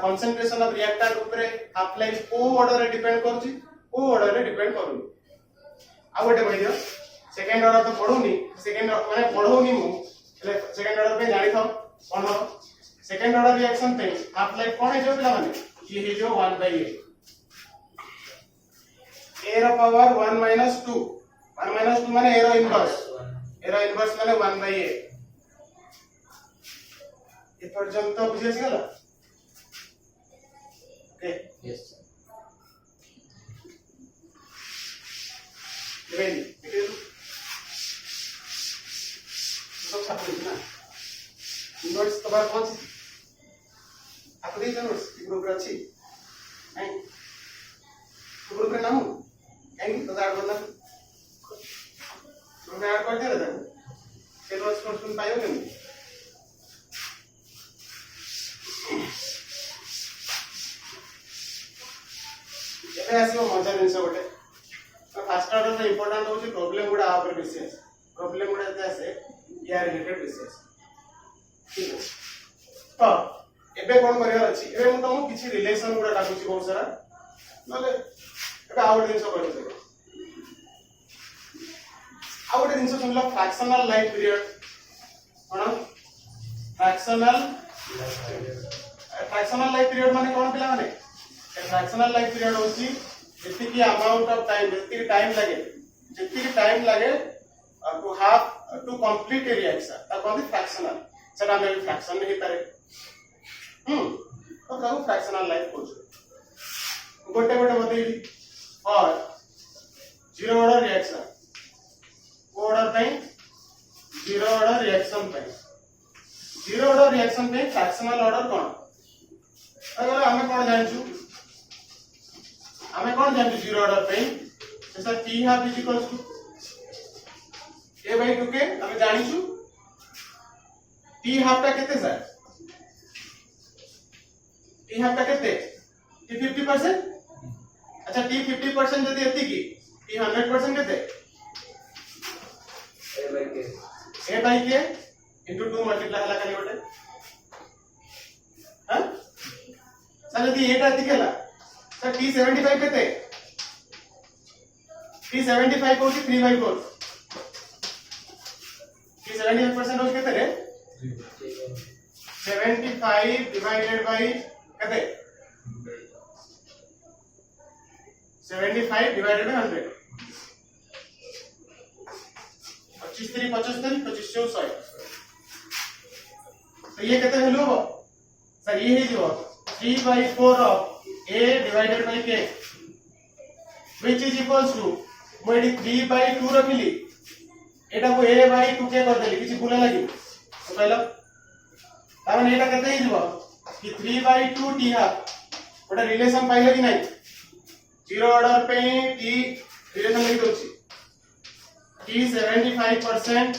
A: concentration of reactant उपरे half life को order रे depend करूची को order रे depend करूनी आ गोटे कहि दियो सेकंड ऑर्डर तो पढुनी सेकंड माने पढौनी मु सेकंड ऑर्डर पे जानि थाओ कोन हो सेकंड ऑर्डर रिएक्शन पे हाफ लाइफ कोन है जो पिला माने ये है जो 1/a a रो पावर 1 - 2 1 - 2 माने a रो इनवर्स माने 1/a ये पर्यंत बुझि आसी गला ओके
B: Yes.
A: रेडी देखिए तो सब छाप ना नोट्स तो बार पहुंच आपको दे नोट्स ग्रुप रे अछि नहीं ग्रुप रे नाम कहीं तो ऐड करना ग्रुप में ऐड कर दे रहा के नोट्स को सुन पायो कि एबे आसीबो मजा जिंस गोटे फास्ट ऑर्डर में इंपोर्टेंट होची प्रॉब्लम गुडा आ पर विशेष प्रॉब्लम गुडा जे आसे या रिलेटेड विशेष ठीक है तो एबे कोन करिया अछि एबे मु तुम किछि रिलेशन गुडा डाकुछि बहुत सारा नले एबे आउट जिंस करू आउट जिंस सुनला फ्रैक्शनल लाइफ पीरियड कोन फ्रैक्शनल लाइफ पीरियड माने कोन पिला माने फ्रैक्शनल लाइफ पीरियड होची जितनी की अमाउंट ऑफ टाइम जितनी टाइम लगे टू कंप्लीट ए रिएक्शन ता कोन फ्रैक्शनल सेटा में फ्रैक्शन नहीं पारे तो ताऊ फ्रैक्शनल लाइफ कोच गोटे गोटे बतेइली और जीरो ऑर्डर रिएक्शन को ऑर्डर पे जीरो ऑर्डर रिएक्शन पे फ्रैक्शनल ऑर्डर कोन अगर हमें कोन जानछु हमें कौन जानते जीरो ऑर्डर पे जैसा t half is equals to a/2 के हमें जानिछु t हाफ ता केते सर t हाफ ता केते t 50% अच्छा t 50% जदी एति की t 100% केते a/k into 2 मल्टीप्लाई हला करी गोटे हां सर जदी एटा एति केला सर T75 केते T75 होची 3/4 T75% होची केते रे 75 डिवाइडेड बाय केते 75 डिवाइडेड बाय 100 25 3 75 25 100 तो ये केते वैल्यू हो सर ये है जो 3/4 of a divided by k which is equals to मोडी 3/2 रखिली एटा को a/2k कर देली किछि भूल लागी तो कहला ताने एटा केते ही जबो कि 3/2 t हाफ ओटा रिलेशन पाइले कि नहीं जीरो ऑर्डर पे t रिलेशन लिखि दोछि t 75%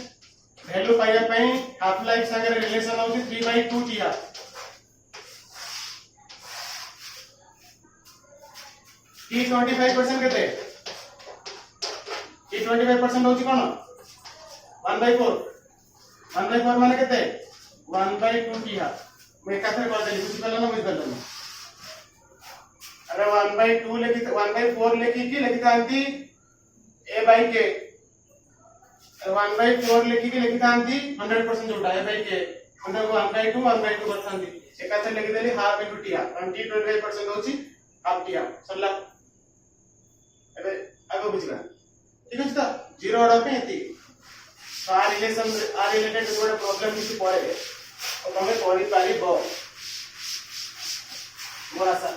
A: वैल्यू पाइया पे हाफ लाइफ संगे रिलेशन होछि 3/2 t हाफ T 25% केते T 25% होची कोन 1/4 माने केते 1/2 t हाफ मैं काथे कर देली बुझि पलनो बुझि पलनो अरे 1/2 लेखि 1/4 लेखि की लेखि तांती a/k 1/4 लेखि की लेखि तांती 100% जोटा a/k मतलब 1/2 करतांती एकाथे लेखि देली half into t half T 25% होची हाफ t हाफ सरला एबे आगो बुझिबा ठीक अछि त जीरो ऑर्डर पे एति आ रिलेटेड गोटे प्रॉब्लम किछि पड़े तो तमे करि पारिबो मोर आशा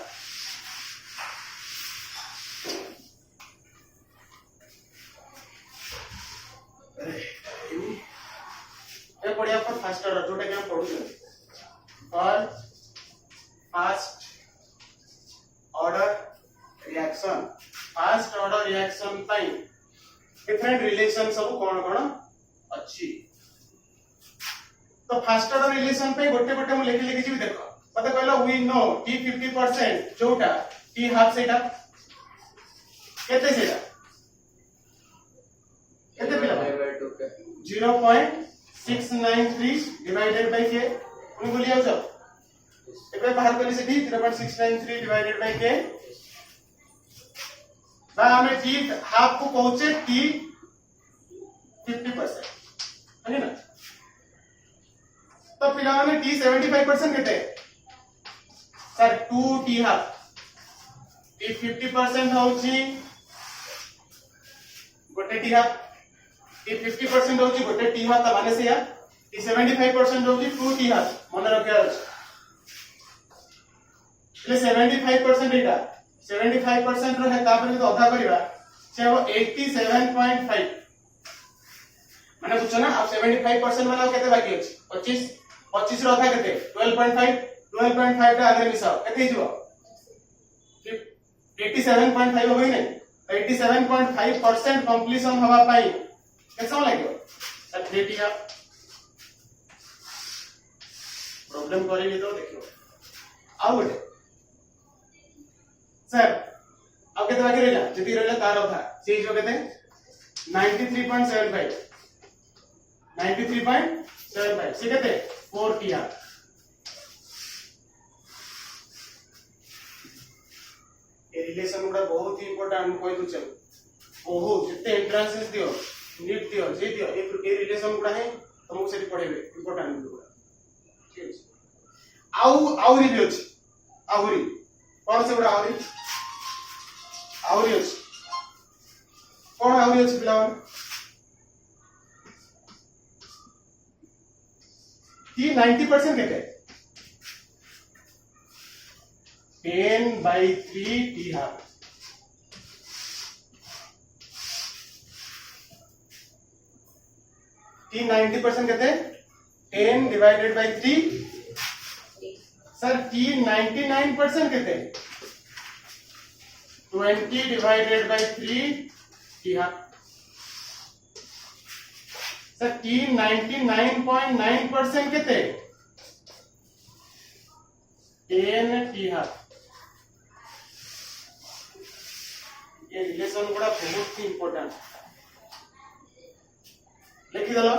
A: ए पढ़िया पर फर्स्ट ऑर्डर जोटा के हम पढु और first order reaction first order reaction पाई डिफरेंट रिलेशन सब कोन कोन अछि तो फर्स्ट ऑर्डर रिलेशन पे गोटे गोटे मु लिखि लिखि भी देखो पता कहला वी नो t 50% जोटा t हाफ सेटा केते सेटा केते पिला 0.693 डिवाइडेड बाय k उनी बोली आउ
C: एबे बाहर कली से 0.693 डिवाइडेड बाय k बा हमें t हाफ को पहुंचे t 50% है ना तो पिला माने t 75% केते सर 2t हाफ t 50% होची गोटे t हाफ t 50% होची गोटे t हाफ माने से या t 75% होची 2t हाफ मन रखिया अछि ले 75% एटा 75% रो है तापर जो अधा करबा से हो 87.5 माने बुझछ ना अब 75% वाला केते बाकी अछि 25 रो अधा केते 12.5 टा आगे मिसाओ केते हिजो 87.5 होई नै 87.5% कंप्लीशन हवा पाई केसम लागियो सर 3t हाफ प्रॉब्लम करेबी तो देखियो आ गोटे सर अब केते बाकी रहला जति रहला तार अधा से जो केते 93.75 से केते 4t हाफ ए रिलेशन गुडा बहुत ही इंपोर्टेंट कोइ दु चल बहुत जिते एंट्रेंसेस दियो नीट दियो जे दियो ए रिलेशन गुडा है तुमको सेठी पढेबे इंपोर्टेंट गुडा ठीक है आउरी भी अछि आउरी कोन से गुडा आउरी अछि कोन आउरी अछि पिलावन की 90% केते 10/3 t हाफ t 90% केते 10 डिवाइडेड बाय 3 सर t 99% केते 20 divided by 3 t half sir t 99.9% केते 10 t हाफ ये रिलेशन गुडा बहुत ही इंपोर्टेंट लिखि दलो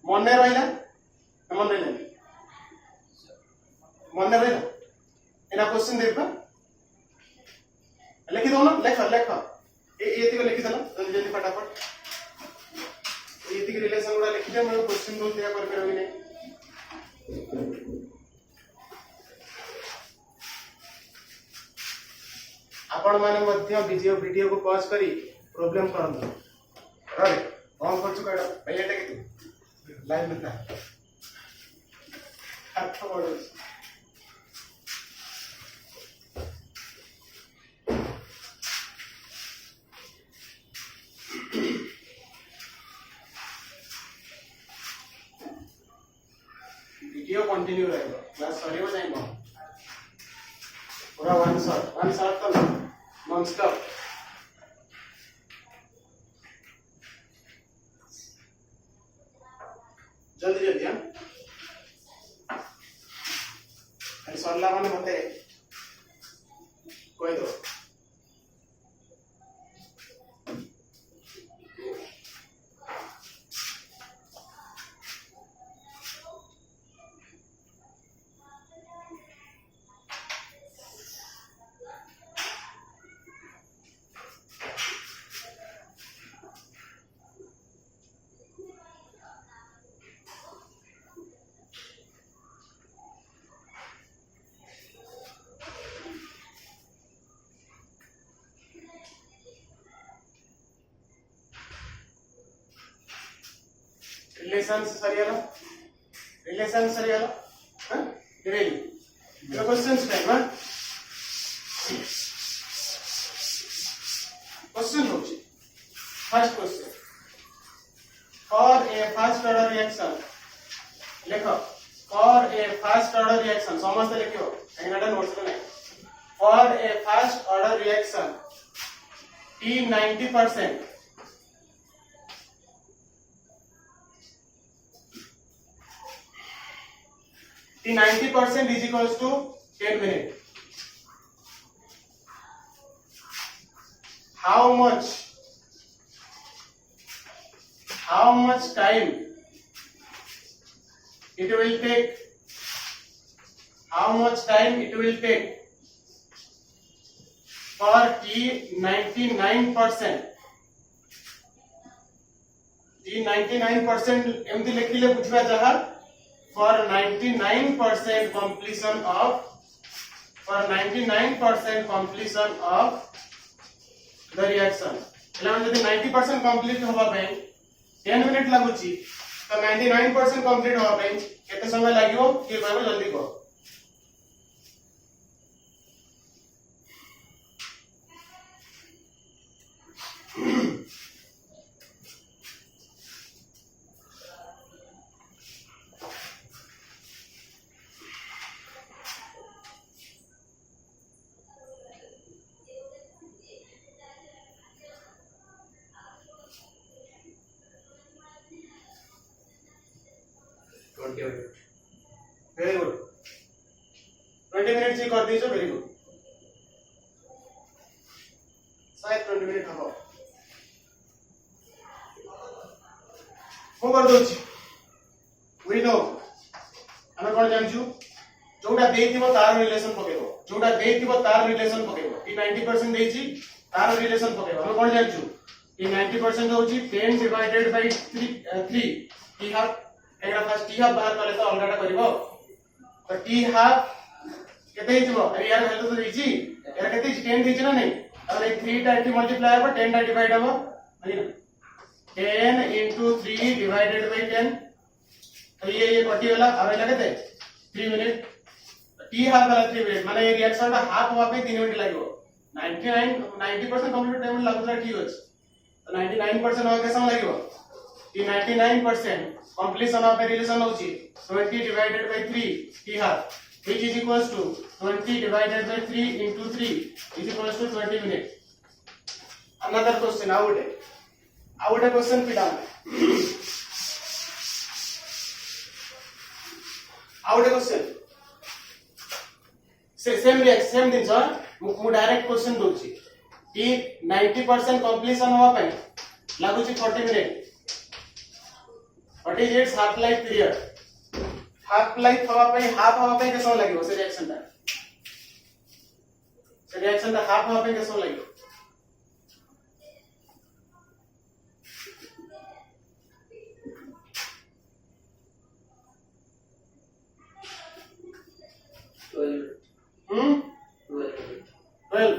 C: मने रहिला मन रहला मन रहला एना क्वेश्चन देखबा लिखि दो ना लेख ए को लिखि दलो जल्दी जल्दी फटाफट ये रिलेशन गुडा लिखि दे मैं क्वेश्चन बोल दिया कर करबी नै आपण माने मध्य वीडियो को पॉज करी प्रॉब्लम करंतु रे कौन करछु कइडा पहिले टे के लाइव में था अच्छा बोलो वीडियो कंटिन्यू रहेगा क्लास सरियो जाइबो पूरा वन शॉट तो नॉन स्टॉप जल्दी जल्दी हां सरला माने मते कोइ दो रिलेशन सरियाला हां रेडी the questions time हां क्वेश्चन होची first question for a first order reaction लिखो for a first order reaction समस्त लिखियो एनाडा नोट्स में for a first order reaction t 90% The 90% is equals to 10 minutes. How much time it will take
A: how much time it will take for t 99%, t 99% एमती लिखिले बुझबा जहा for 99% completion of the reaction એટલે ଯଦି 90% complete होबा ପାଇଁ 10 minute लागुची तो 99% complete होबा ପାଇଁ केते समय लागिवो के कहबो जल्दी कह। वेरी गुड 20 मिनट से कर दीजो वेरी गुड शायद 20 मिनट हबो को कर दोछि वी नो हम कोन जानछु जोटा देथिबो तार रिलेशन पकेबो जोटा देथिबो तार रिलेशन पकेबो टी 90% देछि तार रिलेशन पकेबो हम कोन जानछु टी 90% होछि 10 divided by 3 T half Egra first T half बाहर करले तो अलगाटा करिवो तो टी हाफ केते हिजबो अरे यार वैल्यू तो देछि यार केते 10 देछि ना नहीं और 3 टा 80 मल्टीप्लाई होबो 10 टा डिवाइड होबो नहीं ना 10 into 3 divided by 10 तो ये कटी वाला आवेला केते 3 मिनट टी हाफ वाला 3 मिनट माने ये रिएक्शन का हाफ होबा पे 3 मिनट लागो 90% कंप्लीट टाइम लागुला ठीक अछि तो 99% होबा के समय लागो T 99% completion of a relation होछि 20 divided by 3 T half which is equals to 20 divided by 3 into 3 is equals to 20 minutes। another question out question पिटा out question सेम दिन सर मु डायरेक्ट क्वेश्चन दोछि कि 90% कंप्लीशन होवा पे लागुछि 40 minute what is it's half life period half life हवा पे कैसे लागिवो से रिएक्शन ता हाफ हवा पे कैसे लागिवो well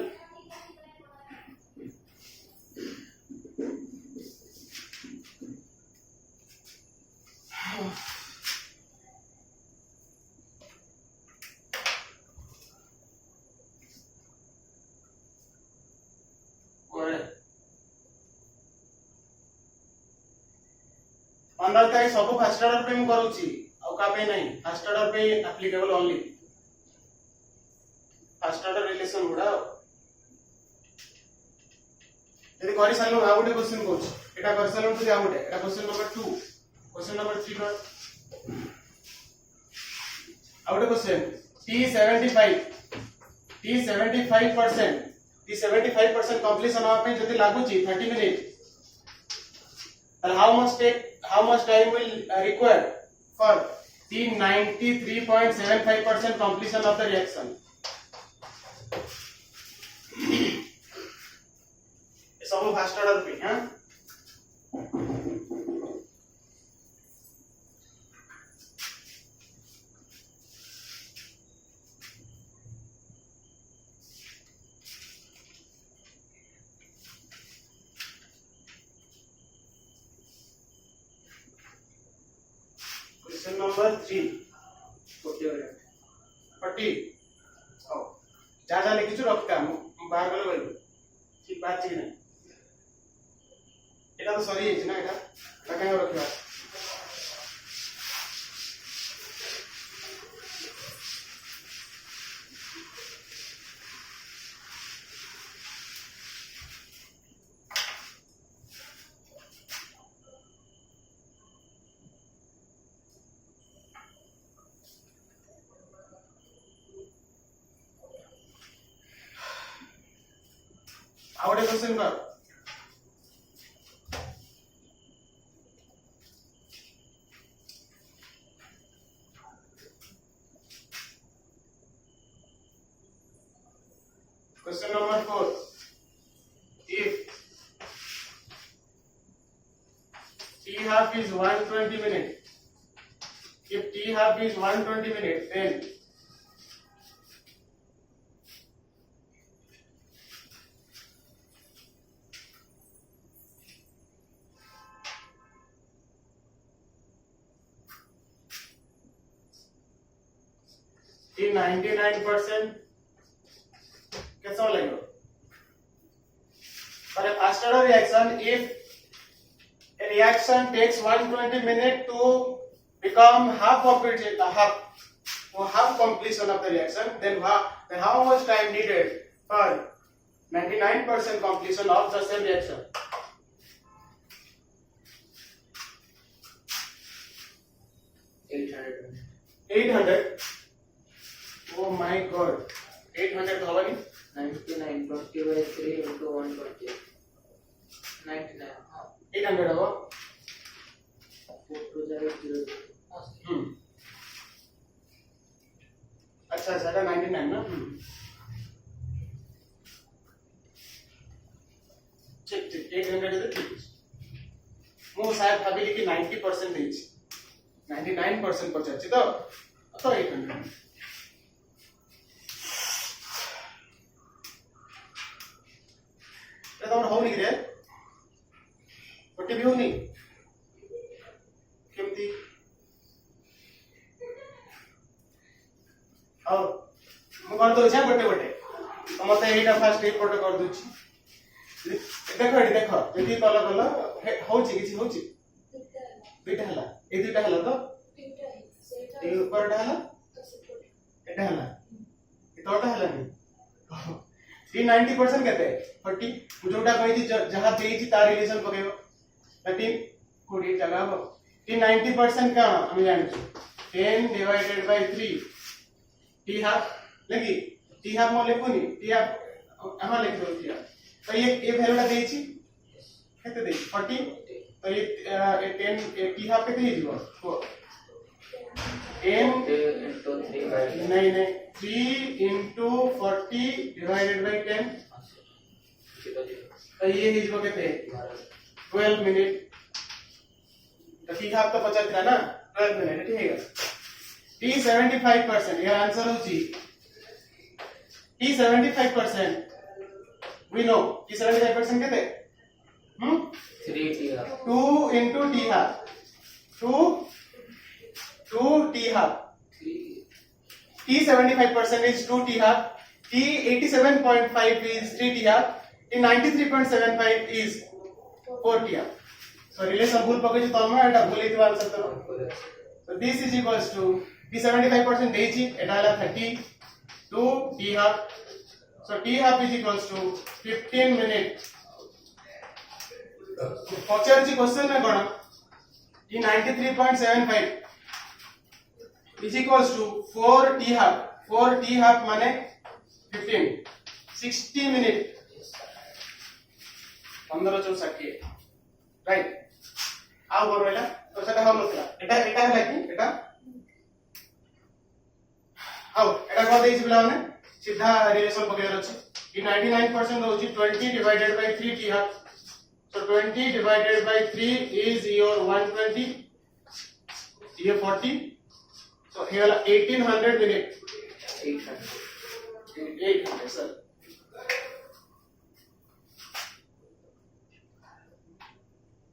A: अंडर का सब फर्स्ट ऑर्डर पे मु करूची और का पे नहीं फर्स्ट ऑर्डर पे applicable only first order relation गुडा यदि करि सालो आ गुटे क्वेश्चन कोछ एटा कर सालो तो आ गुटे एटा क्वेश्चन नंबर 2 क्वेश्चन नंबर 3 कर आ गुटे क्वेश्चन T75% कंप्लीशन होआ पे जति लागुची 30 minute and how much time will required for the 93.75% completion of the reaction सब फास्ट ऑर्डर पे हां क्वेश्चन नंबर 3 40 आओ जा लिखिछु रखता बाहर गलो गलो ठीक बात छी नहीं এটা তো সরি হইছে না এটা টাকা রাখবা आवडे क्वेश्चन कर Question number 4. If T half is 120 minutes, if T half is 120 minutes, then T 99% कैसा लगेगा? For a fast order reaction, if a reaction takes 120 minutes to become half of it, half completion of the reaction, then how much time needed for 99% completion of the same reaction?
B: 800.
A: 800. Oh my God. 800 तो होगा नहीं?
B: 99 20 by 3 into 120. 99. हाँ.
A: 800 होगा?
B: 4 to 0 0.
A: अच्छा अच्छा 99 ना? ठीक ठीक 800 ಇದೆ ठीक ମୁଁ शायद ଭାବିଲି କି 90% ଦେଇଛି 99% ପଚାରିଛି ତ 800 এটা তোমার হଉନି କି ରେ ଗୋଟେ ବି ହଉନି କେମିତି ଆଉ ମୁଁ କରି ଦଉଛି ଗୋଟେ ଗୋଟେ ତ ମତେ ଏଇଟା ଫାଷ୍ଟ ଏଇ ପଟ କରି ଦଉଛି ଦେଖ ଏଠି ଦେଖ ଯଦି କଲ କଲ ହଉଛି କିଛି ହଉଛି ଦୁଇଟା ହେଲା ଏଇ ଦୁଇଟା ହେଲା ତ ଏଇ ଉପରଟା ହେଲା ଏଟା ହେଲା ଏ ତଳଟା ହେଲାନି T 90% कहते हैं 40 जोटा कही जहां देइछि तार रिलेशन पकेबो 13 कोडी जगह हो T 90% का हम जानछु 10 divided by 3 T half लगी T half mo लेखुनी T half हम लिख दो T half तो ये वैल्यूटा देइछि केते देइछि 40 तो ये 10 T half केते हिजो 10
B: into 3 by
A: नहीं 3 into 40 divided by 10 तो ये हिजो केते 12 मिनट तो ठीक है आप तो पता था ना 12 मिनट ठीक है T 75% ये आंसर होची T 75% we know T 75% केते
B: 3 T half.
A: 2 into T half 2 T half T 75% is 2 T half, T 87.5 is 3 T half, T 93.75 is 4 T half. So relation भूल पके तो हम एटा भूल इतवा आंसर तो so this is equals to T 75% देइछि एटा हला 32 T half. So T half is equals to 15 minutes. पचारछि question में कोन T 93.75 is equals to 4 T half. 4 T half माने 15 60 minute 1560 right आउ बोल रहला तो सेटा हम नथला एटा हला कि एटा आउ एटा को देइछि बिला माने सीधा रिलेशन पकेर अछि कि 99% होछि 20 divided by 3 T half. So 20 divided by 3 is your 120 ये 40 so here 1800 minute 800 sir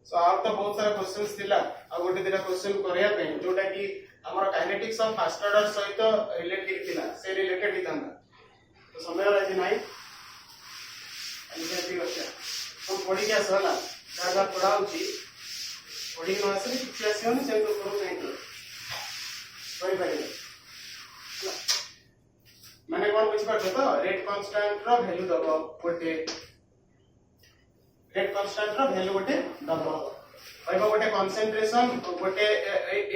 A: so आप तो बहुत सारा क्वेश्चंस थिला आ गोटे दिना क्वेश्चन करिया पे जोटा कि हमर काइनेटिक्स ऑफ फास्ट ऑर्डर सहित रिलेटेड थिला से रिलेटेड हितांदा तो समय राजी नाही ठीक अछि हम पढ़ी के आसला दादा पढ़ाउची पढ़ी न आसे किछ आसियोनी से तो करू नहीं कोई पारे माने कोन बुझ पाछो तो रेट कांस्टेंट रो वैल्यू दबो गोटे रेट कांस्टेंट रो वैल्यू गोटे दबो कहबो गोटे कंसंट्रेशन गोटे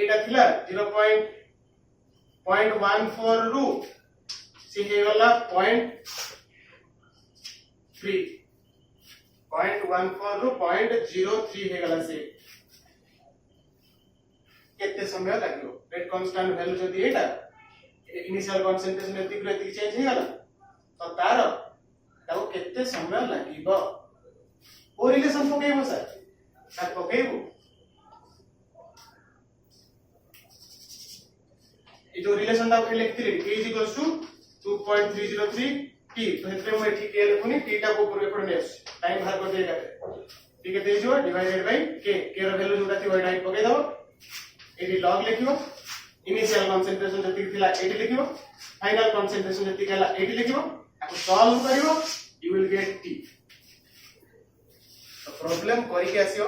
A: एटा थिला 0.14 रु से हे वाला 0.3 0.14 रु 0.03 हे गला से केते समय लागलो रेट कांस्टेंट वैल्यू जदी एटा इनिशियल कंसंट्रेशन एतिक चेंज हे गला तो तार
C: ताको केते समय लागिबो ओ रिलेशन पकेइबो सर पकेइबो ये जो रिलेशन ता फिर लिखती रही k is equals to 2.303 t तो हेतरे मैं ठीक k लिखुनी t टा को पूरे पड़ने टाइम बाहर कर देगा ठीक है जो डिवाइडेड बाय k k रो वैल्यू जोटा थी वो डाइट पके दो एडी log लिखियो इनिशियल कंसंट्रेशन जति थिला 80 लिखियो फाइनल कंसंट्रेशन जति केला 80 लिखियो आपको सॉल्व करियो यू विल गेट t तो प्रॉब्लम करी के आसियो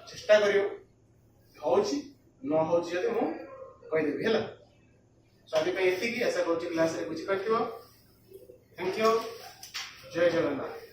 C: चेष्टा करियो होची न होची यदि मु कहि देबी हैला स्वाति पे एति की ऐसा कोचिंग क्लास रे बुझी पाथियो थैंक यू जय जगन्नाथ।